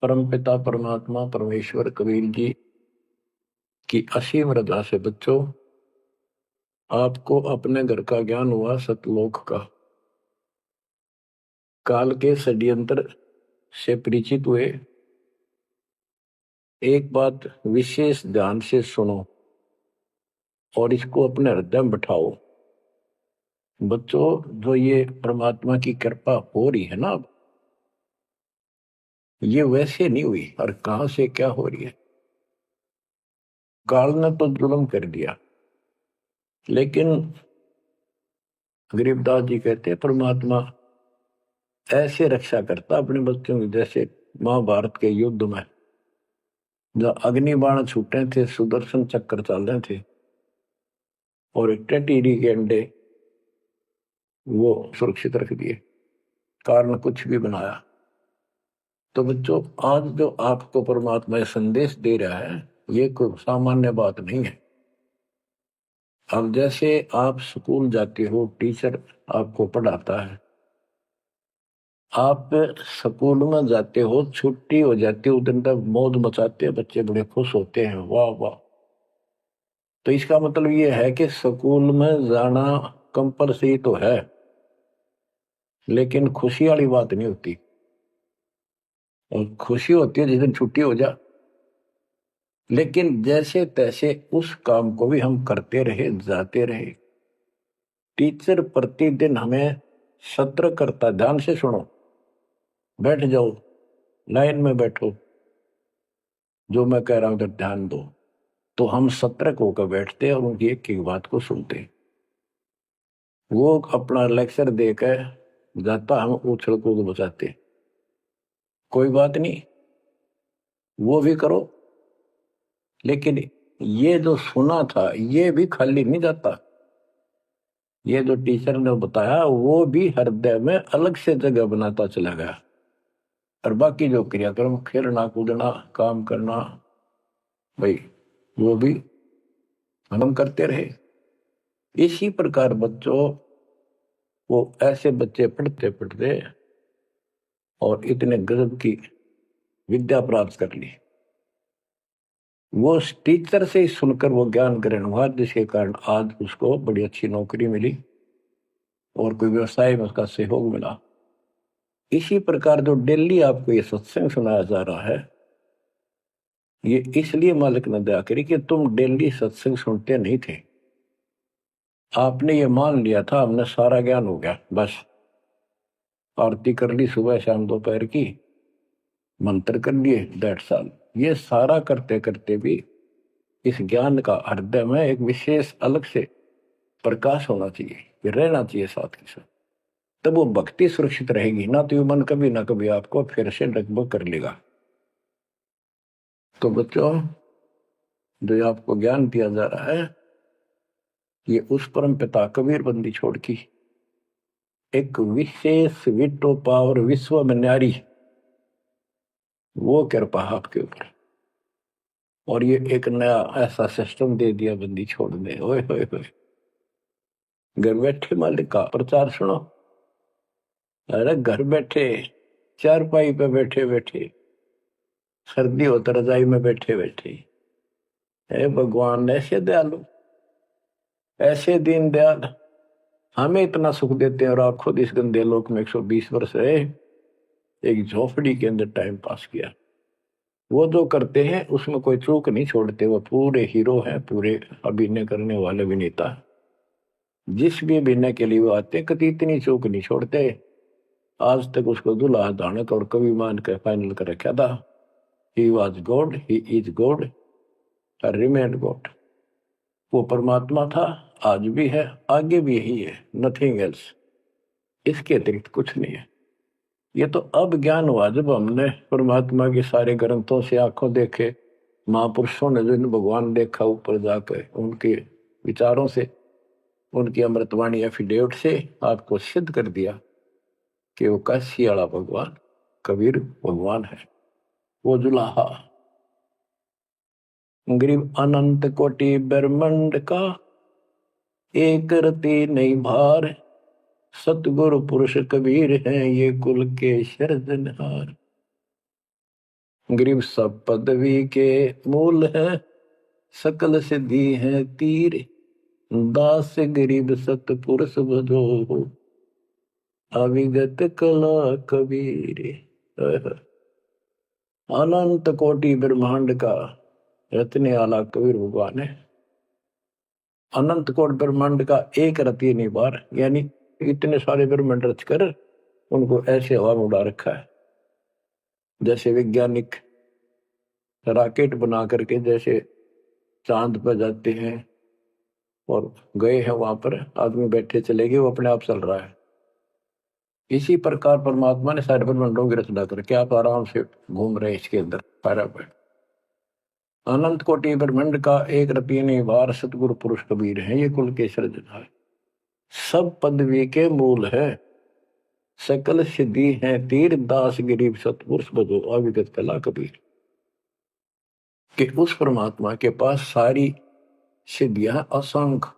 परमपिता परमात्मा परमेश्वर कबीर जी की असीम रजा से बच्चों आपको अपने घर का ज्ञान हुआ सतलोक का। काल के षड्यंत्र से परिचित हुए। एक बात विशेष ध्यान से सुनो और इसको अपने हृदय में बैठाओ। बच्चों, जो ये परमात्मा की कृपा हो रही है ना, अब ये वैसे नहीं हुई और कहां से क्या हो रही है। काल ने तो जुल्म कर दिया, लेकिन गरीबदास जी कहते हैं परमात्मा ऐसे रक्षा करता अपने बच्चों की, जैसे महाभारत के युद्ध में जब अग्निबाण छूटे थे, सुदर्शन चक्र चल रहे थे और टेटीरी के अंडे वो सुरक्षित रख दिए, कारण कुछ भी बनाया। तो बच्चों, आज जो आपको परमात्मा ये संदेश दे रहा है, ये कोई सामान्य बात नहीं है। अब जैसे आप स्कूल जाते हो, टीचर आपको पढ़ाता है, आप स्कूल में जाते हो, छुट्टी हो जाती है, उस दिन तक मौज मचाते हैं, बच्चे बड़े खुश होते हैं, वाह वाह। तो इसका मतलब ये है कि स्कूल में जाना कंपलसरी तो है, लेकिन खुशी वाली बात नहीं होती। और खुशी होती है जिस दिन छुट्टी हो जा। लेकिन जैसे तैसे उस काम को भी हम करते रहे, जाते रहे। टीचर प्रतिदिन हमें सत्र करता, ध्यान से सुनो, बैठ जाओ, लाइन में बैठो, जो मैं कह रहा हूं उधर ध्यान दो। तो हम सतर्क होकर बैठते हैं और उनकी एक एक बात को सुनते हैं। वो अपना लेक्चर देकर जाता, हम उछल कूद बचाते। कोई बात नहीं, वो भी करो, लेकिन ये जो सुना था ये भी खाली नहीं जाता। ये जो टीचर ने बताया वो भी हृदय में अलग से जगह बनाता चला गया। और बाकी जो क्रियाक्रम, खेलना कूदना, काम करना, भाई वो भी हम करते रहे। इसी प्रकार बच्चों, वो ऐसे बच्चे पढ़ते पढ़ते और इतने गजब की विद्या प्राप्त कर ली। वो टीचर से ही सुनकर वो ज्ञान ग्रहण हुआ, जिसके कारण आज उसको बड़ी अच्छी नौकरी मिली और कोई व्यवसाय में उसका सहयोग मिला। इसी प्रकार जो डेली आपको ये सत्संग सुनाया जा रहा है, ये इसलिए मालिक ने दया करी कि तुम डेली सत्संग सुनते नहीं थे। आपने ये मान लिया था हमने सारा ज्ञान हो गया, बस आरती कर ली सुबह शाम दोपहर की, मंत्र कर लिए, दैट साल। ये सारा करते करते भी इस ज्ञान का हृदय में एक विशेष अलग से प्रकाश होना चाहिए, ये रहना चाहिए साथ के साथ। तब वो भक्ति सुरक्षित रहेगी, ना तो ये मन कभी ना कभी आपको फिर से डगमग कर लेगा। तो बच्चों, जो आपको ज्ञान दिया जा रहा है, ये उस परम पिता कबीर बंदी छोड़ की एक विशेष विटो पावर विश्व में न्यारी, वो कृपा आपके ऊपर। और ये एक नया ऐसा सिस्टम दे दिया बंदी छोड़ने। ओए होए होए, घर बैठे मालिक का प्रचार सुनो। अरे घर बैठे, चारपाई पे बैठे बैठे, सर्दी हो तो रजाई में बैठे बैठे, हे भगवान ऐसे दयालु, ऐसे दीन दयाल, हमें इतना सुख देते हैं और आप खुद इस गंदे लोक में 120 वर्ष रहे, एक झोपड़ी के अंदर टाइम पास किया। वो जो करते हैं उसमें कोई चूक नहीं छोड़ते, वो पूरे हीरो हैं, पूरे अभिनय करने वाले अभिनेता। जिस भी अभिनय के लिए वो आते, कभी इतनी चूक नहीं छोड़ते। आज तक उसको दुल्हा दानक और कवि मान कर फाइनल कर रखा था। He was God, he is God, remain God. वो परमात्मा था, आज भी है, आगे भी यही है, नथिंग एल्स। इसके अतिरिक्त कुछ नहीं है। ये तो अब ज्ञान हुआ जब हमने परमात्मा के सारे ग्रंथों से आंखों देखे, महापुरुषों ने जिन भगवान देखा ऊपर जाकर, उनके विचारों से, उनकी अमृतवाणी एफिडेविट से आपको सिद्ध कर दिया कि वो काशी वाला भगवान कबीर भगवान है। वो जुलाहा गरीब अनंत कोटि ब्रह्मांड का एक रति नहीं भार, सतगुरु पुरुष कबीर हैं ये कुल के सिरजनहार। गरीब सब पदवी के मूल है, सकल सिद्धि है तीर, दास गरीब सतपुरुष भजो, अविगत कला कबीर। अनंत कोटि ब्रह्मांड का रत्ने आला कबीर भगवान है। अनंत कोटि ब्रह्मांड का एक रत्ती नहीं बार, यानी इतने सारे ब्रह्मांड रच कर उनको ऐसे हवा में उड़ा रखा है। जैसे वैज्ञानिक रॉकेट बना करके जैसे चांद पर जाते हैं और गए हैं, वहां पर आदमी बैठे चले गए, वो अपने आप चल रहा है। इसी प्रकार परमात्मा ने सारे ब्रह्मांडों की रचना करके आप आराम से घूम रहे इसके अंदर सारा पर। अनंत कोटि ब्रह्मांड का एक रत्ती नहीं बार, सतगुरु पुरुष कबीर है, ये कुल के सृजना है। सब पदवी के मूल है, सकल सिद्धि है तीर, दास गरीब सतपुरुष भजो, अविगत कला कबीर। कि उस परमात्मा के पास सारी सिद्धियां असंख्य